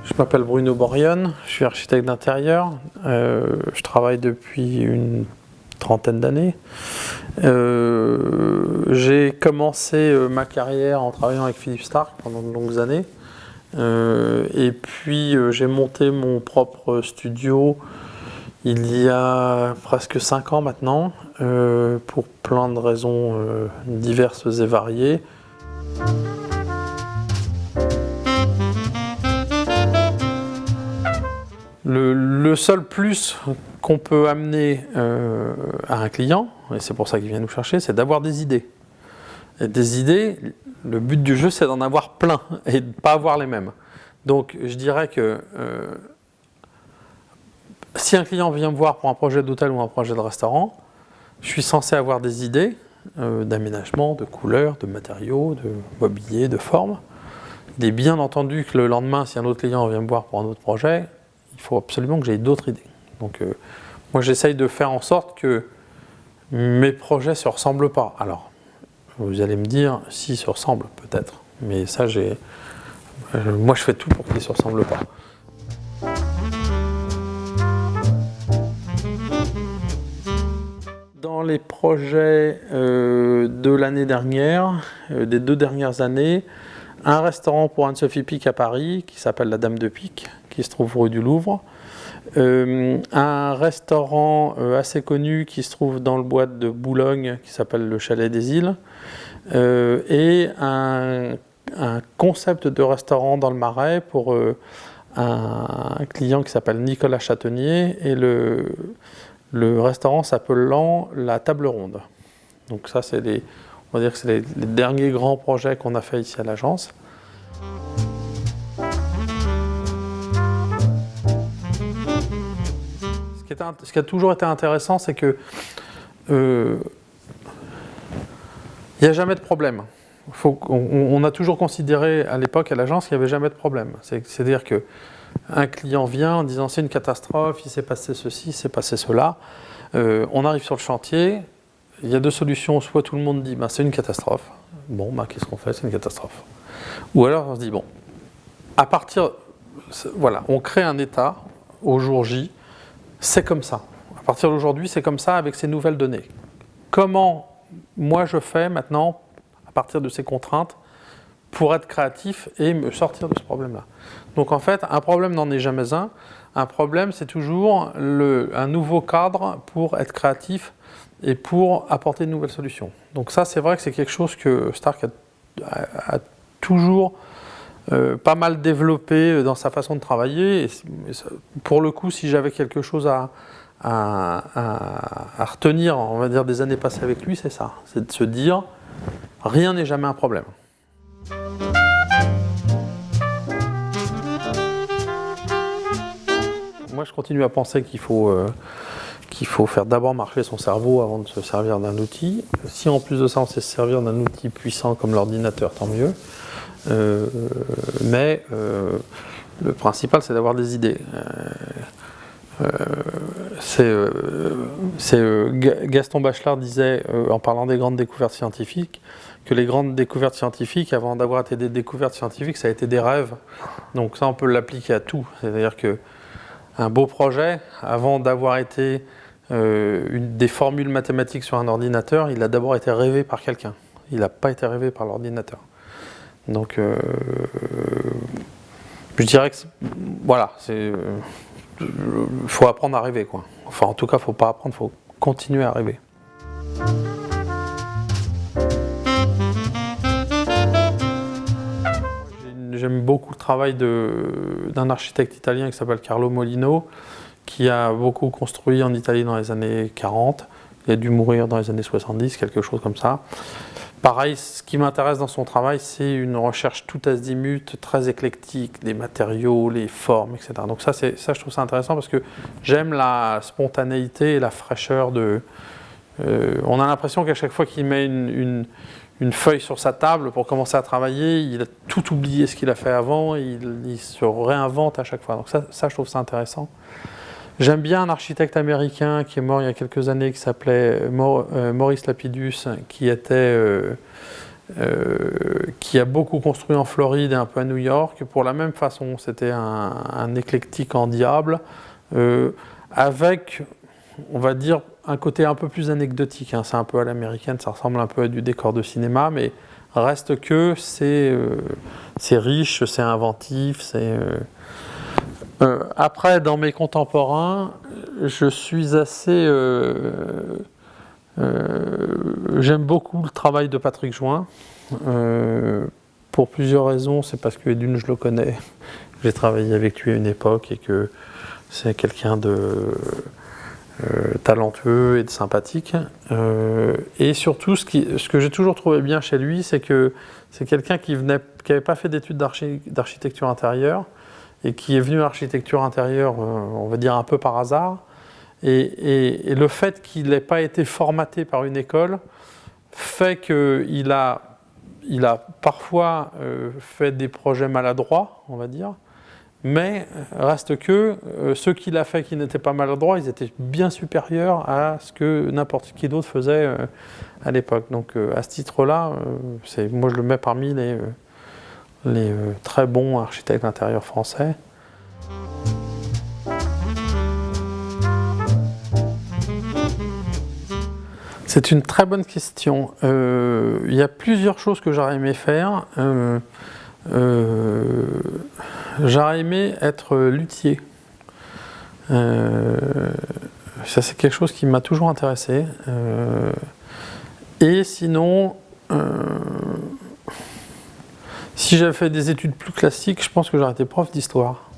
Je m'appelle Bruno Borion, je suis architecte d'intérieur. Je travaille depuis une trentaine d'années. J'ai commencé ma carrière en travaillant avec Philippe Starck pendant de longues années. Et puis j'ai monté mon propre studio il y a presque 5 ans maintenant, pour plein de raisons diverses et variées. Le seul plus qu'on peut amener à un client, et c'est pour ça qu'il vient nous chercher, c'est d'avoir des idées. Et des idées, le but du jeu, c'est d'en avoir plein et de ne pas avoir les mêmes. Donc je dirais que si un client vient me voir pour un projet d'hôtel ou un projet de restaurant, je suis censé avoir des idées d'aménagement, de couleurs, de matériaux, de mobilier, de formes. Il est bien entendu que le lendemain, si un autre client vient me voir pour un autre projet, il faut absolument que j'aie d'autres idées. Donc moi j'essaye de faire en sorte que mes projets ne se ressemblent pas. Alors, vous allez me dire, s'ils se ressemblent peut-être, mais ça moi je fais tout pour qu'ils ne se ressemblent pas. Dans les projets de l'année dernière, des 2 dernières années, un restaurant pour Anne-Sophie Pic à Paris, qui s'appelle la Dame de Pic, qui se trouve rue du Louvre. Un restaurant assez connu qui se trouve dans le bois de Boulogne, qui s'appelle le Chalet des Îles. Et un concept de restaurant dans le Marais pour un client qui s'appelle Nicolas Châtonnier. Et le restaurant s'appelant La Table Ronde. Donc ça, on va dire que c'est les derniers grands projets qu'on a fait ici à l'agence. Ce qui a toujours été intéressant, c'est que il n'y a jamais de problème. On a toujours considéré à l'époque à l'agence qu'il n'y avait jamais de problème. C'est-à-dire qu'un client vient en disant c'est une catastrophe, il s'est passé ceci, il s'est passé cela. On arrive sur le chantier, il y a 2 solutions. Soit tout le monde dit c'est une catastrophe. Bon, qu'est-ce qu'on fait? C'est une catastrophe. Ou alors on se dit voilà, on crée un état au jour J. C'est comme ça. À partir d'aujourd'hui, c'est comme ça avec ces nouvelles données. Comment moi je fais maintenant, à partir de ces contraintes, pour être créatif et me sortir de ce problème-là? Donc en fait, un problème n'en est jamais un. Un problème, c'est toujours un nouveau cadre pour être créatif et pour apporter de nouvelles solutions. Donc ça, c'est vrai que c'est quelque chose que Starck a toujours pas mal développé dans sa façon de travailler. Et pour le coup, si j'avais quelque chose à retenir, on va dire, des années passées avec lui, c'est ça. C'est de se dire, rien n'est jamais un problème. Moi, je continue à penser qu'il faut faire d'abord marcher son cerveau avant de se servir d'un outil. Si en plus de ça, on sait se servir d'un outil puissant comme l'ordinateur, tant mieux. Mais le principal, c'est d'avoir des idées. Gaston Bachelard disait, en parlant des grandes découvertes scientifiques, que les grandes découvertes scientifiques, avant d'avoir été des découvertes scientifiques, ça a été des rêves. Donc ça, on peut l'appliquer à tout. C'est-à-dire qu'un beau projet, avant d'avoir été des formules mathématiques sur un ordinateur, il a d'abord été rêvé par quelqu'un. Il n'a pas été rêvé par l'ordinateur. Donc, je dirais que voilà, faut apprendre à rêver, quoi. Enfin, en tout cas, faut pas apprendre, faut continuer à rêver. J'aime beaucoup le travail d'un architecte italien qui s'appelle Carlo Molino, qui a beaucoup construit en Italie dans les années 40. Il a dû mourir dans les années 70, quelque chose comme ça. Pareil, ce qui m'intéresse dans son travail, c'est une recherche tout azimut, très éclectique, des matériaux, les formes, etc. Donc ça, je trouve ça intéressant parce que j'aime la spontanéité et la fraîcheur de... on a l'impression qu'à chaque fois qu'il met une feuille sur sa table pour commencer à travailler, il a tout oublié ce qu'il a fait avant, et il se réinvente à chaque fois. Donc ça, je trouve ça intéressant. J'aime bien un architecte américain qui est mort il y a quelques années, qui s'appelait Maurice Lapidus, qui a beaucoup construit en Floride et un peu à New York. Pour la même façon, c'était un éclectique en diable, avec, on va dire, un côté un peu plus anecdotique. Hein. C'est un peu à l'américaine, ça ressemble un peu à du décor de cinéma, mais reste que c'est riche, c'est inventif, c'est... après, dans mes contemporains, je suis assez... j'aime beaucoup le travail de Patrick Join, pour plusieurs raisons. C'est parce que d'une, je le connais, j'ai travaillé avec lui à une époque et que c'est quelqu'un de talentueux et de sympathique. Et surtout, ce que j'ai toujours trouvé bien chez lui, c'est que c'est quelqu'un qui n'avait pas fait d'études d'architecture intérieure, et qui est venu à l'architecture intérieure, on va dire un peu par hasard, et le fait qu'il n'ait pas été formaté par une école fait qu'il a parfois fait des projets maladroits, on va dire, mais reste que ceux qu'il a fait qui n'étaient pas maladroits, ils étaient bien supérieurs à ce que n'importe qui d'autre faisait à l'époque. Donc à ce titre-là, moi je le mets parmi les très bons architectes d'intérieur français. C'est une très bonne question. Il y a plusieurs choses que j'aurais aimé faire. J'aurais aimé être luthier. Ça, c'est quelque chose qui m'a toujours intéressé. Et sinon... si j'avais fait des études plus classiques, je pense que j'aurais été prof d'histoire.